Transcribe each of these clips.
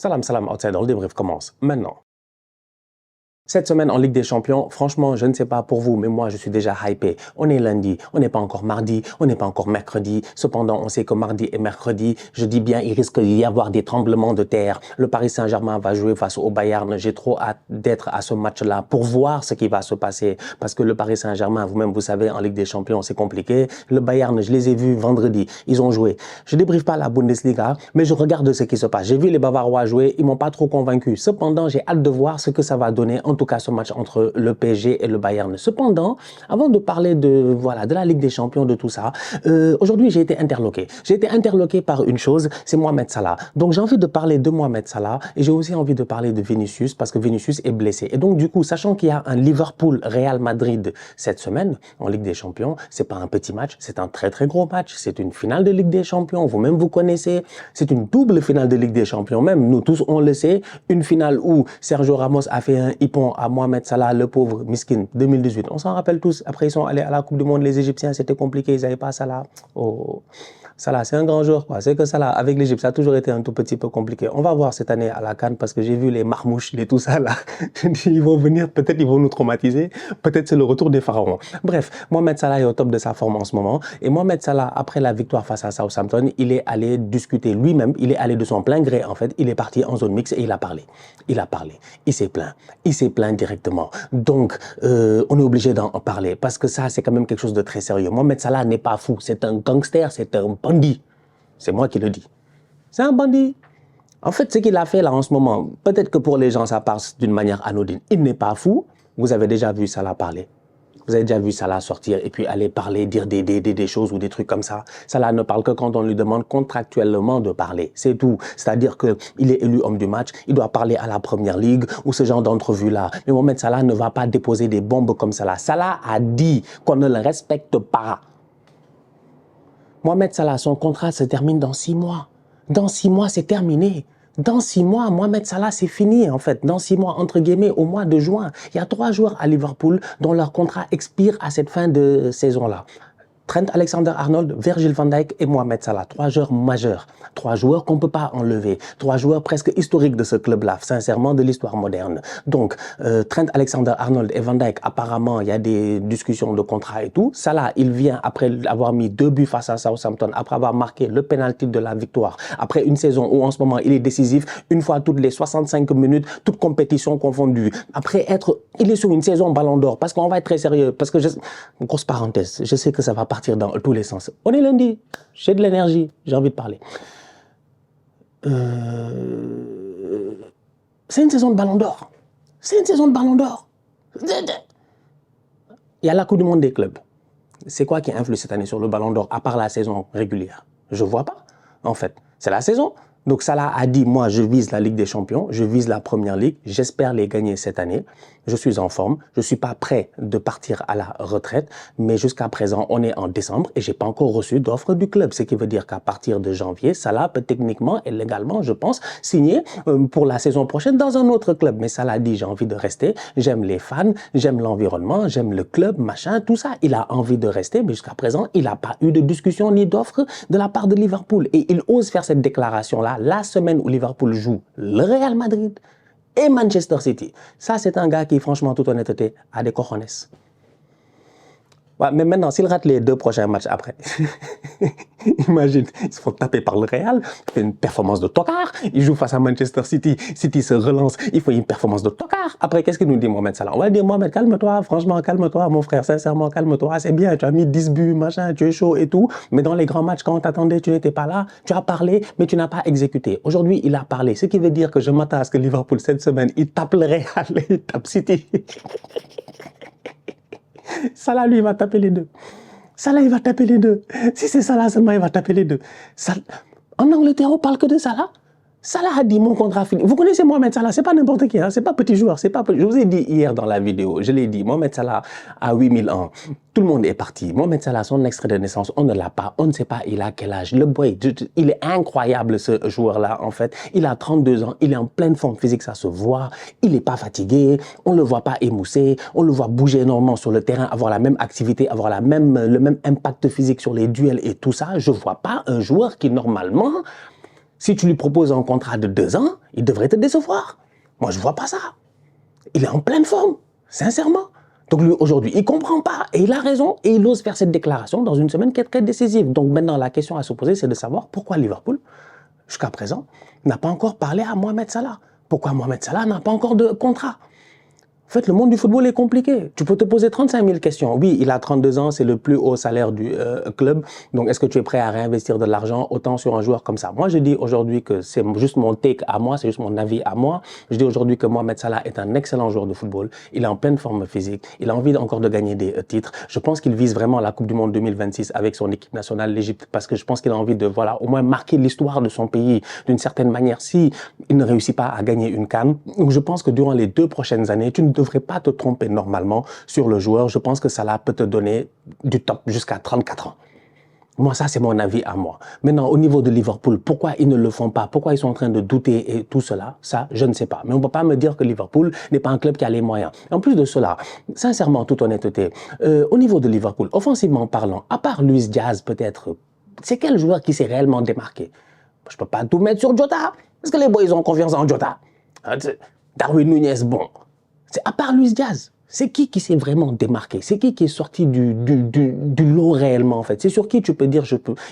Salam, salam, outsider, le débrief commence maintenant. Cette semaine en Ligue des Champions, franchement, je ne sais pas pour vous, mais moi, je suis déjà hypé. On est lundi, on n'est pas encore mardi, on n'est pas encore mercredi. Cependant, on sait que mardi et mercredi, je dis bien, il risque d'y avoir des tremblements de terre. Le Paris Saint-Germain va jouer face au Bayern. J'ai trop hâte d'être à ce match-là pour voir ce qui va se passer. Parce que le Paris Saint-Germain, vous-même, vous savez, en Ligue des Champions, c'est compliqué. Le Bayern, je les ai vus vendredi. Ils ont joué. Je débriefe pas la Bundesliga, mais je regarde ce qui se passe. J'ai vu les Bavarois jouer. Ils m'ont pas trop convaincu. Cependant, j'ai hâte de voir ce que ça va donner. En tout cas, ce match entre le PSG et le Bayern. Cependant, avant de parler de la Ligue des Champions, de tout ça, aujourd'hui, j'ai été interloqué. J'ai été interloqué par une chose, c'est Mohamed Salah. Donc, j'ai envie de parler de Mohamed Salah et j'ai aussi envie de parler de Vinicius parce que Vinicius est blessé. Et donc, du coup, sachant qu'il y a un Liverpool-Real Madrid cette semaine en Ligue des Champions, c'est pas un petit match, c'est un très, très gros match. C'est une finale de Ligue des Champions. Vous-même, vous connaissez. C'est une double finale de Ligue des Champions. Même nous tous, on le sait. Une finale où Sergio Ramos a fait un hippon à Mohamed Salah, le pauvre miskin, 2018. On s'en rappelle tous. Après, ils sont allés à la Coupe du Monde. Les Égyptiens, c'était compliqué. Ils n'avaient pas Salah. Oh. Salah, c'est un grand joueur, quoi. C'est que Salah, avec l'Égypte, ça a toujours été un tout petit peu compliqué. On va voir cette année à la CAN parce que j'ai vu les marmouches, les tout ça, là. Ils vont venir, peut-être ils vont nous traumatiser. Peut-être c'est le retour des pharaons. Bref, Mohamed Salah est au top de sa forme en ce moment. Et Mohamed Salah, après la victoire face à Southampton, il est allé discuter lui-même. Il est allé de son plein gré, en fait. Il est parti en zone mixte et il a parlé. Il a parlé. Il s'est plaint. Il s'est plaint directement. Donc, on est obligé d'en parler parce que ça, c'est quand même quelque chose de très sérieux. Mohamed Salah n'est pas fou. C'est un gangster, c'est un bandit. C'est moi qui le dis. C'est un bandit. En fait, ce qu'il a fait là en ce moment, peut-être que pour les gens, ça passe d'une manière anodine. Il n'est pas fou. Vous avez déjà vu Salah parler. Vous avez déjà vu Salah sortir et puis aller parler, dire des choses ou des trucs comme ça. Salah ne parle que quand on lui demande contractuellement de parler. C'est tout. C'est-à-dire qu'il est élu homme du match, il doit parler à la Première Ligue ou ce genre d'entrevue-là. Mais Mohamed Salah ne va pas déposer des bombes comme ça. Salah a dit qu'on ne le respecte pas. Mohamed Salah, son contrat se termine dans 6 mois. Dans 6 mois, c'est terminé. Dans 6 mois, Mohamed Salah, c'est fini en fait. Dans 6 mois, entre guillemets, au mois de juin. Il y a 3 joueurs à Liverpool dont leur contrat expire à cette fin de saison-là. Trent Alexander-Arnold, Virgil van Dijk et Mohamed Salah. 3 joueurs majeurs. 3 joueurs qu'on ne peut pas enlever. 3 joueurs presque historiques de ce club-là, sincèrement, de l'histoire moderne. Donc, Trent Alexander-Arnold et Van Dijk, apparemment, il y a des discussions de contrat et tout. Salah, il vient après avoir mis 2 buts face à Southampton, après avoir marqué le penalty de la victoire, après une saison où en ce moment, il est décisif une fois toutes les 65 minutes, toutes compétitions confondues. Après il est sur une saison Ballon d'Or, parce qu'on va être très sérieux, parce que, grosse parenthèse, je sais que ça va partir dans tous les sens. On est lundi, j'ai de l'énergie, j'ai envie de parler. C'est une saison de Ballon d'Or. C'est une saison de Ballon d'Or. Il y a la Coupe du Monde des clubs. C'est quoi qui influe cette année sur le Ballon d'Or, à part la saison régulière? Je vois pas, en fait. C'est la saison. Donc Salah a dit, moi je vise la Ligue des Champions, je vise la Première Ligue, j'espère les gagner cette année. Je suis en forme, je suis pas prêt de partir à la retraite, mais jusqu'à présent on est en décembre et j'ai pas encore reçu d'offre du club, ce qui veut dire qu'à partir de janvier, Salah peut techniquement et légalement, je pense, signer pour la saison prochaine dans un autre club. Mais Salah dit, j'ai envie de rester, j'aime les fans, j'aime l'environnement, j'aime le club, machin, tout ça. Il a envie de rester, mais jusqu'à présent, il n'a pas eu de discussion ni d'offre de la part de Liverpool. Et il ose faire cette déclaration-là la semaine où Liverpool joue le Real Madrid et Manchester City. Ça, c'est un gars qui, franchement, toute honnêteté, a des cojones. Ouais, mais maintenant, s'il rate les 2 prochains matchs après, imagine, ils se font taper par le Real, il fait une performance de tocard, il joue face à Manchester City, City se relance, il fait une performance de tocard. Après, qu'est-ce qu'il nous dit Mohamed Salah? On va dire, Mohamed, calme-toi, franchement, calme-toi, mon frère, sincèrement, calme-toi, c'est bien, tu as mis 10 buts, machin, tu es chaud et tout, mais dans les grands matchs, quand on t'attendait, tu n'étais pas là, tu as parlé, mais tu n'as pas exécuté. Aujourd'hui, il a parlé, ce qui veut dire que je m'attends à ce que Liverpool, cette semaine, il tape le Real, il tape City. Salah, lui, il va taper les 2. Salah, il va taper les 2. Si c'est Salah seulement, il va taper les 2. En Angleterre, on parle que de Salah. Salah a dit mon contrat fini. Vous connaissez Mohamed Salah, c'est pas n'importe qui, hein? C'est pas petit joueur, c'est pas petit. Je vous ai dit hier dans la vidéo, je l'ai dit, Mohamed Salah a 8000 ans. Tout le monde est parti. Mohamed Salah, son extrait de naissance, on ne l'a pas, on ne sait pas il a quel âge. Le boy, il est incroyable ce joueur-là en fait. Il a 32 ans, il est en pleine forme physique, ça se voit. Il n'est pas fatigué, on le voit pas émoussé, on le voit bouger énormément sur le terrain, avoir la même activité, avoir le même impact physique sur les duels et tout ça. Je vois pas un joueur qui normalement Si tu lui proposes un contrat de 2 ans, il devrait te décevoir. Moi, je ne vois pas ça. Il est en pleine forme, sincèrement. Donc lui, aujourd'hui, il ne comprend pas et il a raison et il ose faire cette déclaration dans une semaine qui est très décisive. Donc maintenant, la question à se poser, c'est de savoir pourquoi Liverpool, jusqu'à présent, n'a pas encore parlé à Mohamed Salah. Pourquoi Mohamed Salah n'a pas encore de contrat? En fait, le monde du football est compliqué. Tu peux te poser 35 000 questions. Oui, il a 32 ans, c'est le plus haut salaire du club. Donc, est-ce que tu es prêt à réinvestir de l'argent autant sur un joueur comme ça? Moi, je dis aujourd'hui que c'est juste mon take à moi, c'est juste mon avis à moi. Je dis aujourd'hui que Mohamed Salah est un excellent joueur de football. Il est en pleine forme physique. Il a envie encore de gagner des titres. Je pense qu'il vise vraiment la Coupe du Monde 2026 avec son équipe nationale, l'Égypte, parce que je pense qu'il a envie de, voilà, au moins marquer l'histoire de son pays d'une certaine manière. Si il ne réussit pas à gagner une CAN, je pense que durant les 2 prochaines années, tu ne devrais pas te tromper normalement sur le joueur. Je pense que Salah peut te donner du top jusqu'à 34 ans. Moi, ça, c'est mon avis à moi. Maintenant, au niveau de Liverpool, pourquoi ils ne le font pas? Pourquoi ils sont en train de douter et tout cela? Ça, je ne sais pas. Mais on ne peut pas me dire que Liverpool n'est pas un club qui a les moyens. En plus de cela, sincèrement, toute honnêteté, au niveau de Liverpool, offensivement parlant, à part Luis Diaz peut-être, c'est quel joueur qui s'est réellement démarqué? Je ne peux pas tout mettre sur Jota. Parce que les boys, ils ont confiance en Jota. Darwin Nunez, bon. C'est à part Luis Diaz, c'est qui s'est vraiment démarqué? C'est qui est sorti du lot réellement en fait? C'est sur qui tu peux dire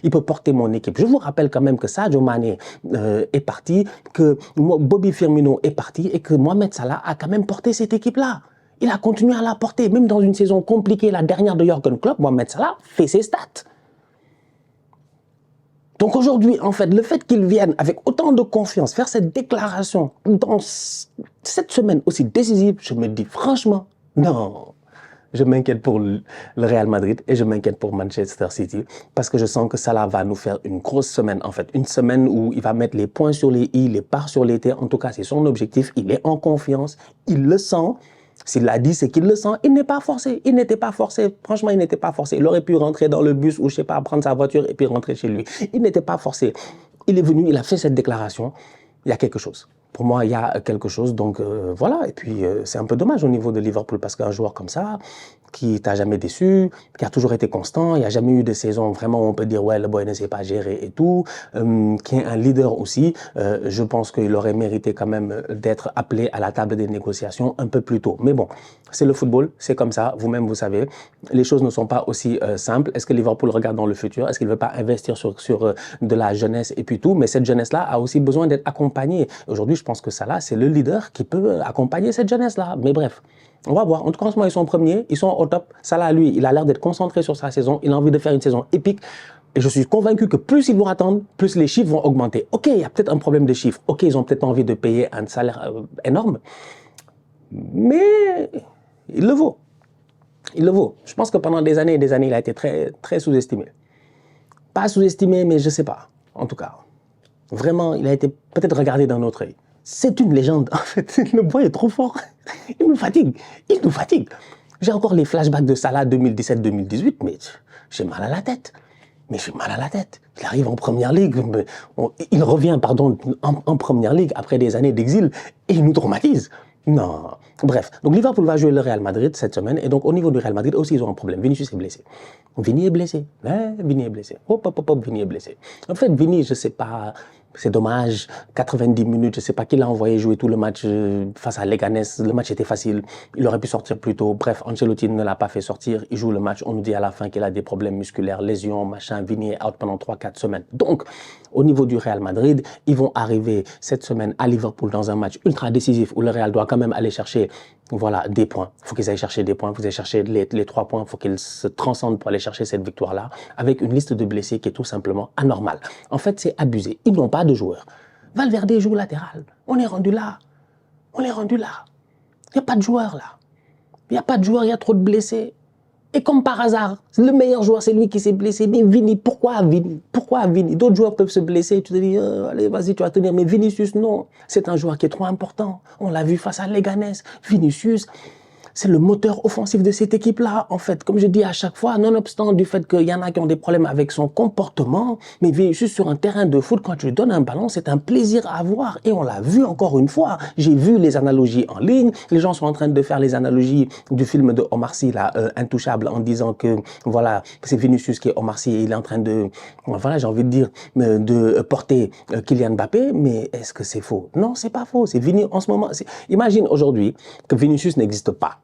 il peut porter mon équipe? Je vous rappelle quand même que Sadio Mané est parti, que Bobby Firmino est parti et que Mohamed Salah a quand même porté cette équipe-là. Il a continué à la porter, même dans une saison compliquée, la dernière de Jürgen Klopp, Mohamed Salah fait ses stats. Donc aujourd'hui, en fait, le fait qu'ils viennent avec autant de confiance faire cette déclaration dans cette semaine aussi décisive, je me dis franchement, non. Je m'inquiète pour le Real Madrid et je m'inquiète pour Manchester City parce que je sens que Salah va nous faire une grosse semaine, en fait. Une semaine où il va mettre les points sur les i, les parts sur les t. En tout cas, c'est son objectif. Il est en confiance. Il le sent. S'il l'a dit, c'est qu'il le sent. Il n'est pas forcé. Il n'était pas forcé. Franchement, il n'était pas forcé. Il aurait pu rentrer dans le bus ou, je sais pas, prendre sa voiture et puis rentrer chez lui. Il n'était pas forcé. Il est venu, il a fait cette déclaration. Il y a quelque chose. Pour moi, il y a quelque chose. Donc, voilà. Et puis, c'est un peu dommage au niveau de Liverpool parce qu'un joueur comme ça, qui t'a jamais déçu, qui a toujours été constant, il n'y a jamais eu de saison vraiment où on peut dire ouais le boy ne sait pas gérer et tout, qui est un leader aussi, je pense qu'il aurait mérité quand même d'être appelé à la table des négociations un peu plus tôt. Mais bon, c'est le football, c'est comme ça, vous-même vous savez, les choses ne sont pas aussi simples. Est-ce que Liverpool regarde dans le futur? Est-ce qu'il ne veut pas investir sur de la jeunesse et puis tout? Mais cette jeunesse-là a aussi besoin d'être accompagnée. Aujourd'hui, je pense que Salah, c'est le leader qui peut accompagner cette jeunesse-là. Mais bref. On va voir. En tout cas, en ce moment, ils sont premiers, ils sont au top. Salah, lui, il a l'air d'être concentré sur sa saison. Il a envie de faire une saison épique. Et je suis convaincu que plus ils vont attendre, plus les chiffres vont augmenter. OK, il y a peut-être un problème de chiffres. OK, ils ont peut-être envie de payer un salaire énorme. Mais il le vaut. Il le vaut. Je pense que pendant des années et des années, il a été très, très sous-estimé. Pas sous-estimé, mais je ne sais pas. En tout cas, vraiment, il a été peut-être regardé d'un autre œil. C'est une légende, en fait. Le boy est trop fort. Il nous fatigue. Il nous fatigue. J'ai encore les flashbacks de Salah 2017-2018, mais j'ai mal à la tête. Mais j'ai mal à la tête. Il arrive en première ligue. Il revient, pardon, en première ligue après des années d'exil et il nous traumatise. Non. Bref. Donc Liverpool va jouer le Real Madrid cette semaine. Et donc au niveau du Real Madrid aussi, ils ont un problème. Vinicius est blessé. Vini est blessé. Vini est blessé. Hop, hop, hop, Vini est blessé. En fait, Vini, je sais pas... C'est dommage, 90 minutes, je ne sais pas qui l'a envoyé jouer tout le match face à Leganés. Le match était facile, il aurait pu sortir plus tôt. Bref, Ancelotti ne l'a pas fait sortir, il joue le match. On nous dit à la fin qu'il a des problèmes musculaires, lésions, machin, Vini est out pendant 3-4 semaines. Donc, au niveau du Real Madrid, ils vont arriver cette semaine à Liverpool dans un match ultra décisif où le Real doit quand même aller chercher voilà, des points. Il faut qu'ils aillent chercher des points, il faut qu'ils aillent chercher les 3 points, il faut qu'ils se transcendent pour aller chercher cette victoire-là, avec une liste de blessés qui est tout simplement anormale. En fait, c'est abusé. Ils n'ont pas de joueurs. Valverde joue latéral. On est rendu là. On est rendu là. Il n'y a pas de joueurs là. Il n'y a pas de joueurs, il y a trop de blessés. Et comme par hasard, le meilleur joueur, c'est lui qui s'est blessé. Mais Vini, pourquoi Vini? Pourquoi Vini? D'autres joueurs peuvent se blesser. Tu te dis, allez, vas-y, tu vas tenir. Mais Vinicius, non. C'est un joueur qui est trop important. On l'a vu face à Leganés. Vinicius, C'est le moteur offensif de cette équipe-là, en fait. Comme je dis à chaque fois, nonobstant du fait qu'il y en a qui ont des problèmes avec son comportement, mais juste sur un terrain de foot, quand tu lui donnes un ballon, c'est un plaisir à voir. Et on l'a vu encore une fois. J'ai vu les analogies en ligne. Les gens sont en train de faire les analogies du film de Omar Sy, là, Intouchable, en disant que, voilà, c'est Vinicius qui est Omar Sy et il est en train de, voilà, j'ai envie de dire, de porter Kylian Mbappé. Mais est-ce que c'est faux? Non, c'est pas faux. C'est Vini en ce moment. Imagine aujourd'hui que Vinicius n'existe pas.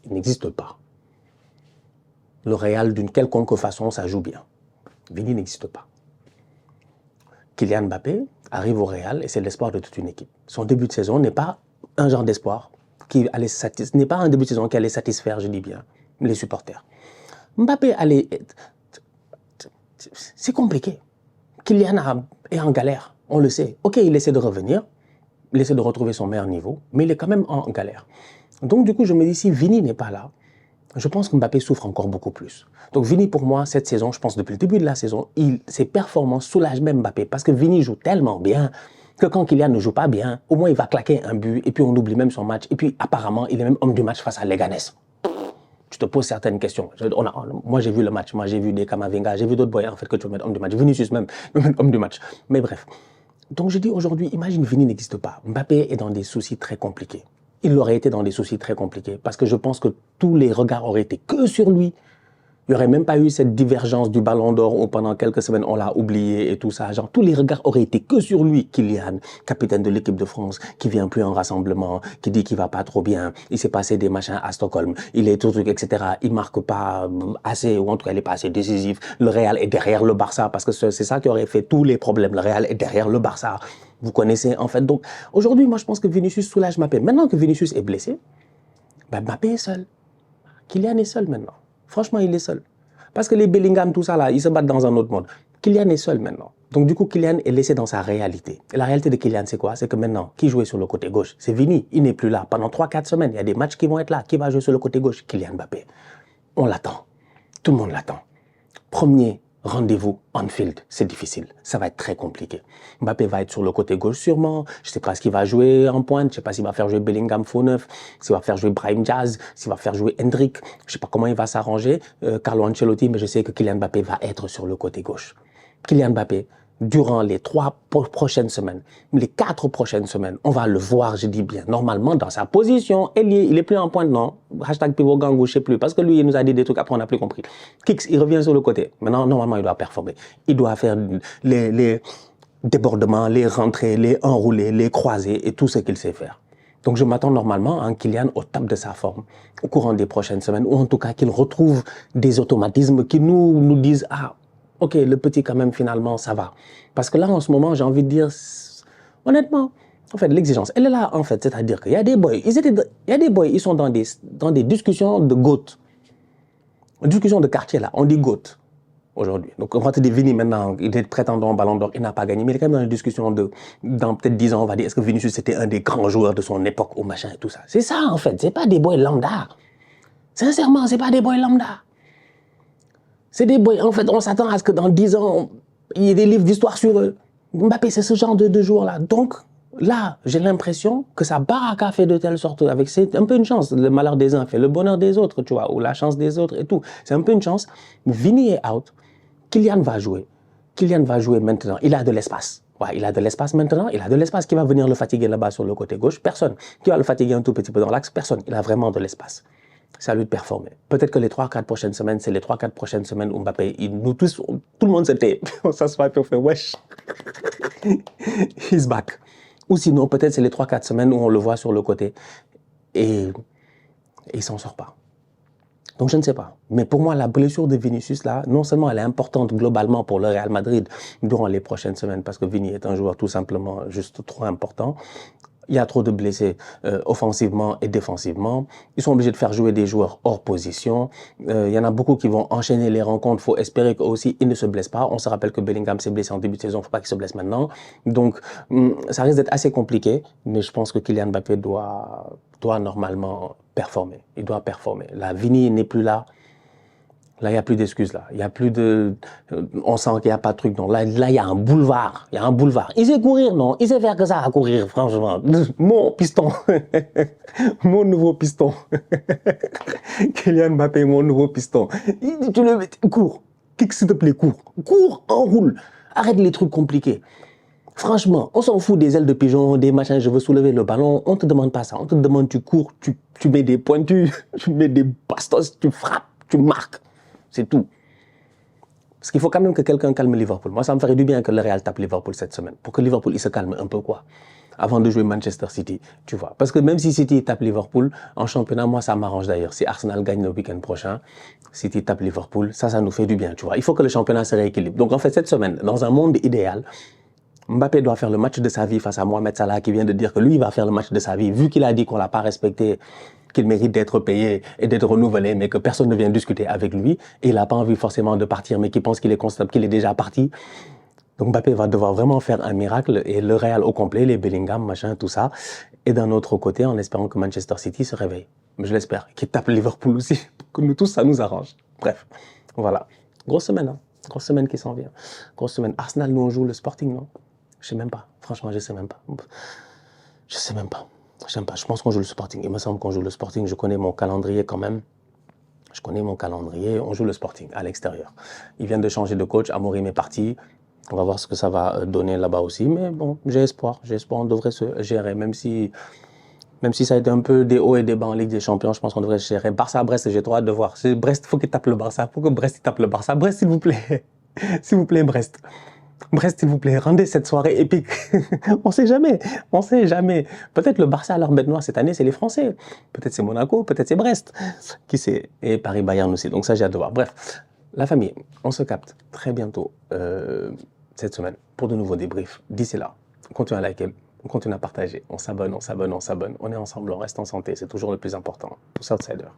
Il n'existe pas. Le Real, d'une quelconque façon, ça joue bien. Vini n'existe pas. Kylian Mbappé arrive au Real et c'est l'espoir de toute une équipe. Son début de saison n'est pas un genre d'espoir qui allait n'est pas un début de saison qui allait satisfaire, je dis bien, les supporters. Mbappé allait... C'est compliqué. Kylian est en galère, on le sait. Ok, il essaie de revenir, il essaie de retrouver son meilleur niveau, mais il est quand même en galère. Donc, du coup, je me dis, si Vini n'est pas là, je pense que Mbappé souffre encore beaucoup plus. Donc, Vini, pour moi, cette saison, je pense depuis le début de la saison, ses performances soulagent même Mbappé. Parce que Vini joue tellement bien que quand Kylian ne joue pas bien, au moins il va claquer un but et puis on oublie même son match. Et puis, apparemment, il est même homme du match face à Leganés. Tu te poses certaines questions. Moi, j'ai vu le match. Moi, j'ai vu des Kamavinga. J'ai vu d'autres boys, en fait, que tu veux mettre homme du match. Vinicius même, homme du match. Mais bref. Donc, je dis aujourd'hui, imagine Vini n'existe pas. Mbappé est dans des soucis très compliqués. Il aurait été dans des soucis très compliqués parce que je pense que tous les regards auraient été que sur lui. Il n'y aurait même pas eu cette divergence du Ballon d'Or où pendant quelques semaines on l'a oublié et tout ça. Genre, tous les regards auraient été que sur lui. Kylian, capitaine de l'équipe de France, qui vient plus en rassemblement, qui dit qu'il va pas trop bien. Il s'est passé des machins à Stockholm. Il est tout truc, etc. Il marque pas assez, ou en tout cas il est pas assez décisif. Le Real est derrière le Barça parce que c'est ça qui aurait fait tous les problèmes. Le Real est derrière le Barça. Vous connaissez en fait. Donc aujourd'hui, moi je pense que Vinicius soulage Mbappé. Maintenant que Vinicius est blessé, ben, Mbappé est seul. Kylian est seul maintenant. Franchement, il est seul. Parce que les Bellingham, tout ça là, ils se battent dans un autre monde. Kylian est seul maintenant. Donc du coup, Kylian est laissé dans sa réalité. Et la réalité de Kylian, c'est quoi? C'est que maintenant, qui jouait sur le côté gauche? C'est Vini. Il n'est plus là. Pendant 3-4 semaines, il y a des matchs qui vont être là. Qui va jouer sur le côté gauche? Kylian Mbappé. On l'attend. Tout le monde l'attend. Premier rendez-vous Anfield, c'est difficile. Ça va être très compliqué. Mbappé va être sur le côté gauche sûrement. Je ne sais pas ce qu'il va jouer en pointe. Je ne sais pas s'il va faire jouer Bellingham faux neuf, s'il va faire jouer Brahim Diaz, s'il va faire jouer Hendrick. Je ne sais pas comment il va s'arranger. Carlo Ancelotti, mais je sais que Kylian Mbappé va être sur le côté gauche. Kylian Mbappé, durant les 3 prochaines semaines, les 4 prochaines semaines, on va le voir, je dis bien, normalement dans sa position ailier. Il est plus en pointe, non? Hashtag pivot gangou, je sais plus. Parce que lui, il nous a dit des trucs, après on n'a plus compris. Kicks, il revient sur le côté. Maintenant, normalement, il doit performer. Il doit faire les débordements, les rentrées, les enroulés, les croisés et tout ce qu'il sait faire. Donc je m'attends normalement à un Kylian au top de sa forme au courant des prochaines semaines, ou en tout cas qu'il retrouve des automatismes qui nous disent « Ah, ok, le petit quand même finalement ça va ». Parce que là en ce moment j'ai envie de dire, honnêtement, en fait l'exigence, elle est là en fait. C'est-à-dire qu'il y a des boys, ils sont dans des discussions de GOAT. Discussions de quartier là, on dit GOAT aujourd'hui. Donc on va te dire Vini maintenant, il est prétendant au Ballon d'Or, il n'a pas gagné, mais il est quand même dans une discussion dans peut-être 10 ans, on va dire, est-ce que Vinicius c'était un des grands joueurs de son époque ou machin et tout ça. C'est ça en fait, c'est pas des boys lambda. Sincèrement, c'est pas des boys lambda. C'est des boys, en fait, on s'attend à ce que dans 10 ans, il y ait des livres d'histoire sur eux. Mbappé, c'est ce genre de joueur-là. Donc, là, j'ai l'impression que sa baraque a fait de telle sorte, c'est un peu une chance. Le malheur des uns fait le bonheur des autres, tu vois, ou la chance des autres et tout. C'est un peu une chance. Vini est out. Kylian va jouer. Kylian va jouer maintenant. Il a de l'espace. Ouais, il a de l'espace maintenant. Il a de l'espace. Qui va venir le fatiguer là-bas sur le côté gauche? Personne. Qui va le fatiguer un tout petit peu dans l'axe? Personne. Il a vraiment de l'espace. C'est à lui de performer. Peut-être que les 3-4 prochaines semaines, c'est les 3-4 prochaines semaines où Mbappé, nous tous, tout le monde s'était, on s'assoit et on fait wesh, he's back. Ou sinon, peut-être c'est les 3-4 semaines où on le voit sur le côté et il s'en sort pas. Donc je ne sais pas. Mais pour moi, la blessure de Vinicius, là, non seulement elle est importante globalement pour le Real Madrid durant les prochaines semaines, parce que Vini est un joueur tout simplement juste trop important. Il y a trop de blessés offensivement et défensivement. Ils sont obligés de faire jouer des joueurs hors position. Il y en a beaucoup qui vont enchaîner les rencontres. Il faut espérer qu'aussi ils ne se blessent pas. On se rappelle que Bellingham s'est blessé en début de saison. Il ne faut pas qu'il se blesse maintenant. Donc, ça risque d'être assez compliqué. Mais je pense que Kylian Mbappé doit normalement performer. Il doit performer. La Vini n'est plus là. Là, il n'y a plus d'excuses, là. Il y a plus de... On sent qu'il n'y a pas de truc, non. Là, il y a un boulevard. Il y a un boulevard. Il sait courir, non. Il sait faire que ça à courir, franchement. Mon piston. Mon nouveau piston. Kylian Mbappé, mon nouveau piston. Tu le mets... Cours. Kick, s'il te plaît, cours. Cours, enroule. Arrête les trucs compliqués. Franchement, on s'en fout des ailes de pigeon, des machins, je veux soulever le ballon. On ne te demande pas ça. On te demande, tu cours, tu mets des pointus, tu mets des bastos, tu frappes, tu marques. C'est tout. Parce qu'il faut quand même que quelqu'un calme Liverpool. Moi, ça me ferait du bien que le Real tape Liverpool cette semaine. Pour que Liverpool, il se calme un peu, quoi. Avant de jouer Manchester City, tu vois. Parce que même si City tape Liverpool, en championnat, moi, ça m'arrange d'ailleurs. Si Arsenal gagne le week-end prochain, City tape Liverpool, ça nous fait du bien, tu vois. Il faut que le championnat se rééquilibre. Donc, en fait, cette semaine, dans un monde idéal, Mbappé doit faire le match de sa vie face à Mohamed Salah qui vient de dire que lui, il va faire le match de sa vie. Vu qu'il a dit qu'on ne l'a pas respecté, qu'il mérite d'être payé et d'être renouvelé, mais que personne ne vient discuter avec lui, et il n'a pas envie forcément de partir, mais qu'il pense qu'il est constable, qu'il est déjà parti. Donc Mbappé va devoir vraiment faire un miracle, et le Real au complet, les Bellingham, machin, tout ça. Et d'un autre côté, en espérant que Manchester City se réveille. Mais je l'espère, qu'il tape Liverpool aussi, que nous tous, ça nous arrange. Bref, voilà. Grosse semaine, hein. Grosse semaine qui s'en vient. Grosse semaine. Arsenal, nous on joue le Sporting, non? Je sais même pas. Franchement, je sais même pas. Je sais même pas. Je pense qu'on joue le Sporting. Il me semble qu'on joue le Sporting. Je connais mon calendrier quand même. Je connais mon calendrier. On joue le Sporting à l'extérieur. Ils viennent de changer de coach. Amorim est parti. On va voir ce que ça va donner là-bas aussi. Mais bon, j'ai espoir. J'ai espoir. On devrait se gérer. Même si ça a été un peu des hauts et des bas en Ligue des Champions, je pense qu'on devrait se gérer. Barça-Brest, j'ai trop hâte de voir. Brest, il faut qu'il tape le Barça. Il faut que Brest il tape le Barça. Brest, s'il vous plaît. S'il vous plaît, Brest. Brest, s'il vous plaît, rendez cette soirée épique. On sait jamais. On sait jamais. Peut-être le Barça à leur bête noire cette année, c'est les Français. Peut-être c'est Monaco, peut-être c'est Brest. Qui sait? Et Paris-Bayern aussi. Donc ça, j'ai hâte de voir. Bref, la famille, on se capte très bientôt cette semaine pour de nouveaux débriefs. D'ici là, on continue à liker, on continue à partager. On s'abonne, on s'abonne, on s'abonne. On est ensemble, on reste en santé. C'est toujours le plus important. Tous outsiders.